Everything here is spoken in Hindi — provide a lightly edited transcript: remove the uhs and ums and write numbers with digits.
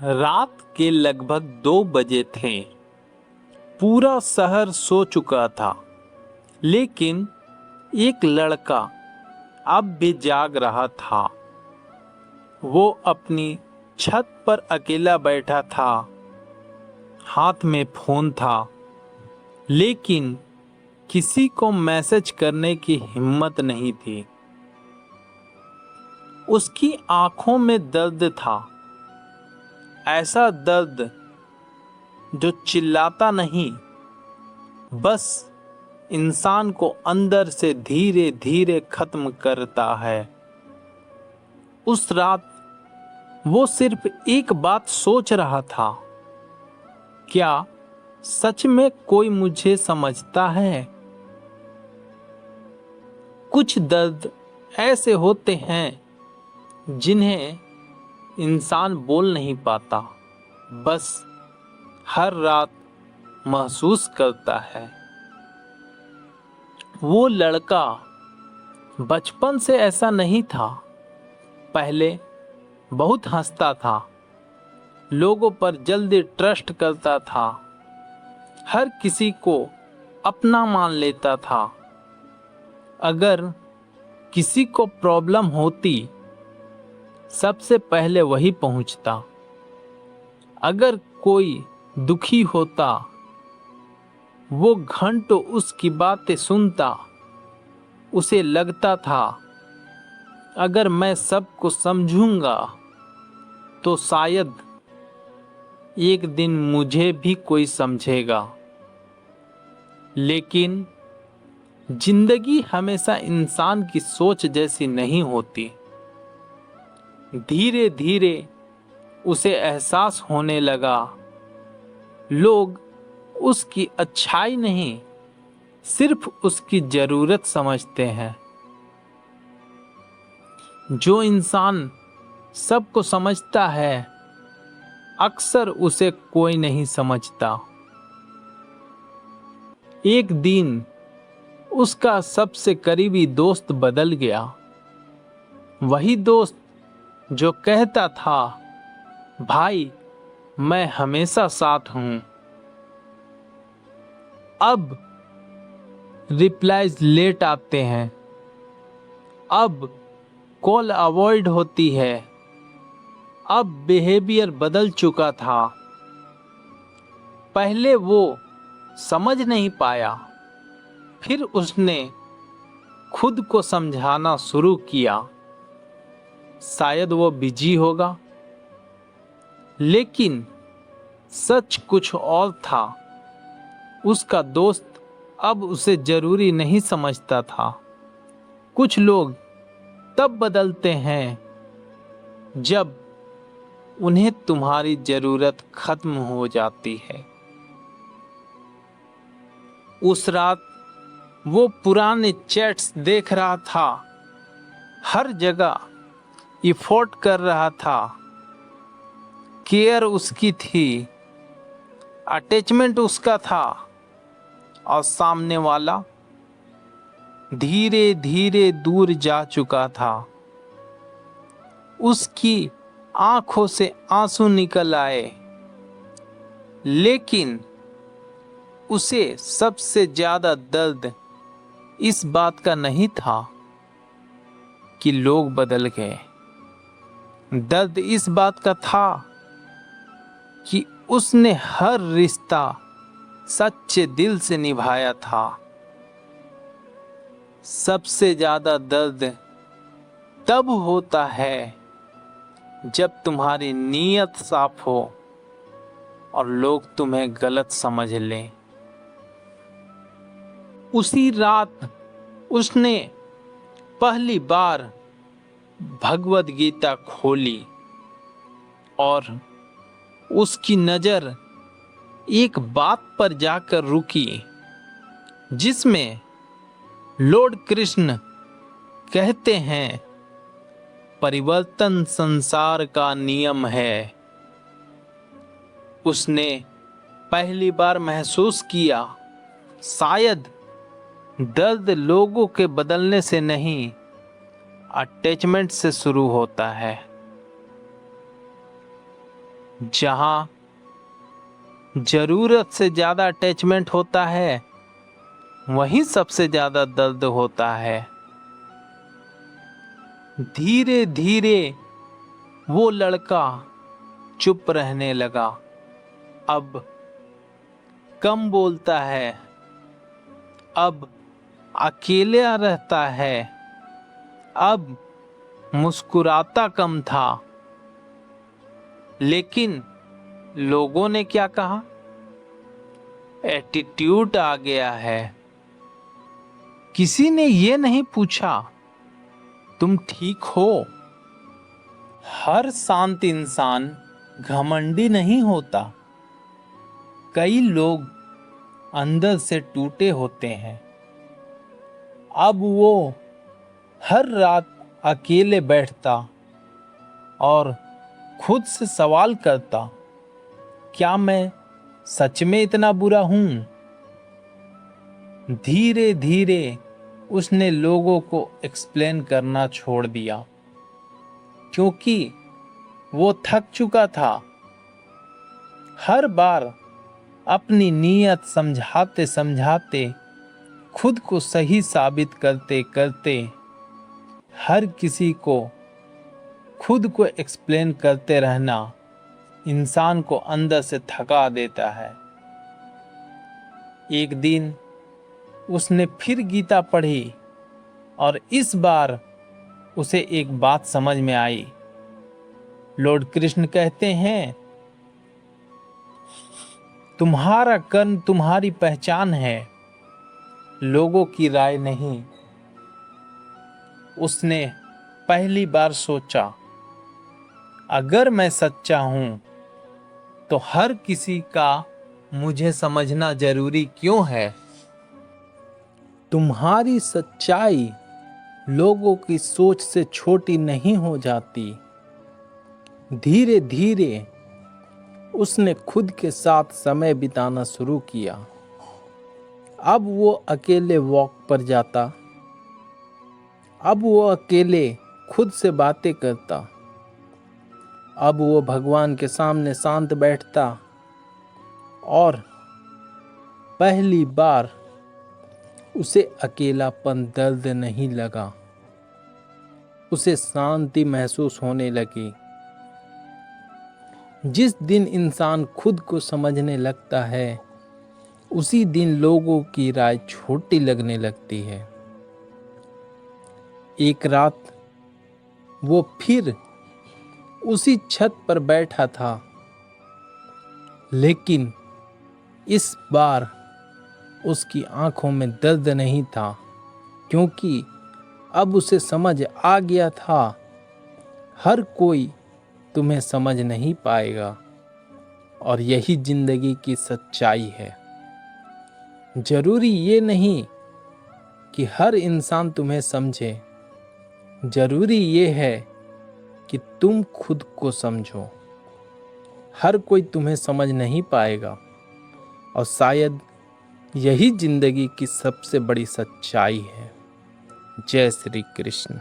रात के लगभग 2 बजे थे। पूरा शहर सो चुका था, लेकिन एक लड़का अब भी जाग रहा था। वो अपनी छत पर अकेला बैठा था। हाथ में फोन था, लेकिन किसी को मैसेज करने की हिम्मत नहीं थी। उसकी आंखों में दर्द था, ऐसा दर्द जो चिल्लाता नहीं, बस इंसान को अंदर से धीरे धीरे खत्म करता है। उस रात वो सिर्फ एक बात सोच रहा था, क्या सच में कोई मुझे समझता है? कुछ दर्द ऐसे होते हैं जिन्हें इंसान बोल नहीं पाता, बस हर रात महसूस करता है। वो लड़का बचपन से ऐसा नहीं था। पहले बहुत हंसता था, लोगों पर जल्दी ट्रस्ट करता था, हर किसी को अपना मान लेता था। अगर किसी को प्रॉब्लम होती, सबसे पहले वही पहुंचता। अगर कोई दुखी होता, वो घंटों उसकी बातें सुनता। उसे लगता था, अगर मैं सबको समझूंगा तो शायद एक दिन मुझे भी कोई समझेगा। लेकिन जिंदगी हमेशा इंसान की सोच जैसी नहीं होती। धीरे धीरे उसे एहसास होने लगा, लोग उसकी अच्छाई नहीं, सिर्फ उसकी जरूरत समझते हैं। जो इंसान सबको समझता है, अक्सर उसे कोई नहीं समझता। एक दिन उसका सबसे करीबी दोस्त बदल गया। वही दोस्त जो कहता था, भाई मैं हमेशा साथ हूं, अब रिप्लाईज लेट आते हैं, अब कॉल अवॉइड होती है, अब बिहेवियर बदल चुका था। पहले वो समझ नहीं पाया, फिर उसने खुद को समझाना शुरू किया। शायद वो बिजी होगा, लेकिन सच कुछ और था। उसका दोस्त अब उसे जरूरी नहीं समझता था। कुछ लोग तब बदलते हैं जब उन्हें तुम्हारी जरूरत खत्म हो जाती है। उस रात वो पुराने चैट्स देख रहा था, हर जगह इफोर्ट कर रहा था, केयर उसकी थी, अटैचमेंट उसका था, और सामने वाला धीरे धीरे दूर जा चुका था। उसकी आंखों से आंसू निकल आए, लेकिन उसे सबसे ज्यादा दर्द इस बात का नहीं था कि लोग बदल गए। दर्द इस बात का था कि उसने हर रिश्ता सच्चे दिल से निभाया था। सबसे ज्यादा दर्द तब होता है जब तुम्हारी नीयत साफ हो और लोग तुम्हें गलत समझ लें। उसी रात उसने पहली बार भगवद गीता खोली और उसकी नजर एक बात पर जाकर रुकी, जिसमें लॉर्ड कृष्ण कहते हैं, परिवर्तन संसार का नियम है। उसने पहली बार महसूस किया, शायद दर्द लोगों के बदलने से नहीं, अटैचमेंट से शुरू होता है। जहाँ जरूरत से ज़्यादा अटैचमेंट होता है वहीं सबसे ज़्यादा दर्द होता है। धीरे धीरे वो लड़का चुप रहने लगा। अब कम बोलता है, अब अकेला रहता है, अब मुस्कुराता कम था। लेकिन लोगों ने क्या कहा? एटीट्यूड आ गया है। किसी ने ये नहीं पूछा तुम ठीक हो। हर शांत इंसान घमंडी नहीं होता। कई लोग अंदर से टूटे होते हैं। अब वो हर रात अकेले बैठता और खुद से सवाल करता, क्या मैं सच में इतना बुरा हूं? धीरे धीरे उसने लोगों को एक्सप्लेन करना छोड़ दिया, क्योंकि वो थक चुका था। हर बार अपनी नीयत समझाते समझाते, खुद को सही साबित करते करते, हर किसी को खुद को एक्सप्लेन करते रहना इंसान को अंदर से थका देता है। एक दिन उसने फिर गीता पढ़ी और इस बार उसे एक बात समझ में आई। लॉर्ड कृष्ण कहते हैं, तुम्हारा कर्म तुम्हारी पहचान है, लोगों की राय नहीं। उसने पहली बार सोचा, अगर मैं सच्चा हूं तो हर किसी का मुझे समझना जरूरी क्यों है? तुम्हारी सच्चाई लोगों की सोच से छोटी नहीं हो जाती। धीरे धीरे उसने खुद के साथ समय बिताना शुरू किया। अब वो अकेले वॉक पर जाता, अब वो अकेले खुद से बातें करता, अब वो भगवान के सामने शांत बैठता और पहली बार उसे अकेलापन दर्द नहीं लगा, उसे शांति महसूस होने लगी। जिस दिन इंसान खुद को समझने लगता है, उसी दिन लोगों की राय छोटी लगने लगती है। एक रात वो फिर उसी छत पर बैठा था, लेकिन इस बार उसकी आंखों में दर्द नहीं था, क्योंकि अब उसे समझ आ गया था, हर कोई तुम्हें समझ नहीं पाएगा और यही जिंदगी की सच्चाई है। जरूरी ये नहीं कि हर इंसान तुम्हें समझे, जरूरी ये है कि तुम खुद को समझो। हर कोई तुम्हें समझ नहीं पाएगा और शायद यही जिंदगी की सबसे बड़ी सच्चाई है। जय श्री कृष्ण।